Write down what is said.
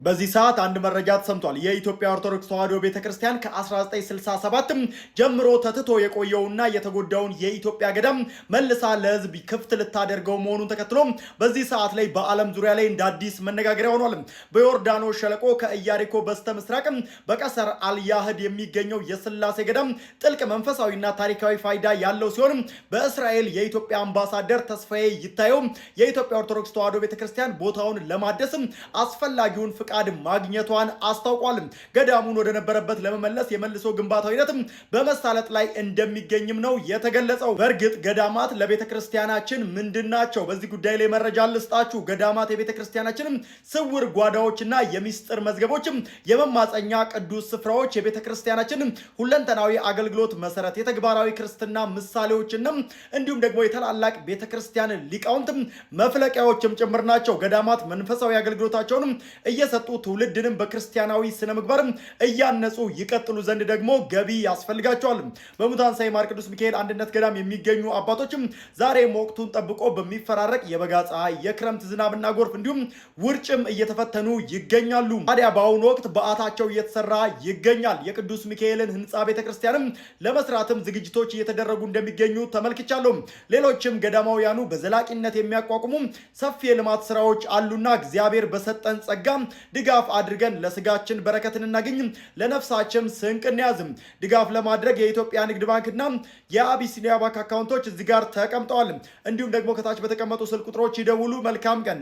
በዚህ ሰዓት አንድ መረጃ ተሰምቷል። የኢትዮጵያ ኦርቶዶክስ ተዋሕዶ ቤተክርስቲያን ከ1967 ጀምሮ ተትቶ የቆየውና የተጎዳውን የኢትዮጵያ ገዳም መልሳ ለሕዝብ ክፍት ልታደርገው መሆኑን ተከትሎ በዚህ ሰዓት ላይ በዓለም ዙሪያ ላይ እንደ አዲስ መነጋገሪያ ሆኗል። በዮርዳኖስ ሸለቆ ከኢያሪኮ በስተ ምስራቅ በቀሰር አልያህድ የሚገኘው የስላሴ ገዳም ጥልቅ መንፈሳዊና ታሪካዊ ፋይዳ ያለው ሲሆን በእስራኤል የኢትዮጵያ አምባሳደር ተስፋዬ ይታየው የኢትዮጵያ ኦርቶዶክስ ተዋሕዶ ቤተክርስቲያን ቦታውን ለማደስ አስፈላጊውን ፍቃድ ማግኘቷን አስታውቋል። ገዳሙን ወደ ነበረበት ለመመለስ የመልሶ ግንባታው ሂደት በመሳለጥ ላይ እንደሚገኝም ነው የተገለጸው። በእርግጥ ገዳማት ለቤተክርስቲያናችን ምንድናቸው? በዚህ ጉዳይ ላይ መረጃ ልስጣችሁ። ገዳማት የቤተክርስቲያናችን ስውር ጓዳዎችና የሚስጥር መዝገቦች፣ የመማፀኛ ቅዱስ ስፍራዎች፣ የቤተክርስቲያናችን ሁለንተናዊ አገልግሎት መሰረት፣ የተግባራዊ ክርስትና ምሳሌዎችና እንዲሁም ደግሞ የታላላቅ ቤተክርስቲያን ሊቃውንት መፍለቂያዎችም ጭምር ናቸው። ገዳማት መንፈሳዊ አገልግሎታቸውን እየሰጡ ትውልድንም በክርስቲያናዊ ስነ ምግባር እያነጹ ይቀጥሉ ዘንድ ደግሞ ገቢ ያስፈልጋቸዋል። በሙታን ሳይማር ቅዱስ ሚካኤል አንድነት ገዳም የሚገኙ አባቶችም ዛሬም ወቅቱን ጠብቆ በሚፈራረቅ የበጋ ፀሐይ፣ የክረምት ዝናብና ጎርፍ እንዲሁም ውርጭም እየተፈተኑ ይገኛሉ። ታዲያ በአሁኑ ወቅት በዓታቸው እየተሰራ ይገኛል። የቅዱስ ሚካኤልን ህንፃ ቤተክርስቲያንም ለመስራትም ዝግጅቶች እየተደረጉ እንደሚገኙ ተመልክቻለሁ። ሌሎችም ገዳማውያኑ በዘላቂነት የሚያቋቁሙ ሰፊ የልማት ስራዎች አሉና እግዚአብሔር በሰጠን ጸጋ ድጋፍ አድርገን ለስጋችን በረከትን እናገኝ፣ ለነፍሳችን ስንቅ እንያዝም። ድጋፍ ለማድረግ የኢትዮጵያ ንግድ ባንክና የአቢሲኒያ ባንክ አካውንቶች እዚህ ጋር ተቀምጠዋል። እንዲሁም ደግሞ ከታች በተቀመጡ ስልክ ቁጥሮች ይደውሉ። መልካም ቀን።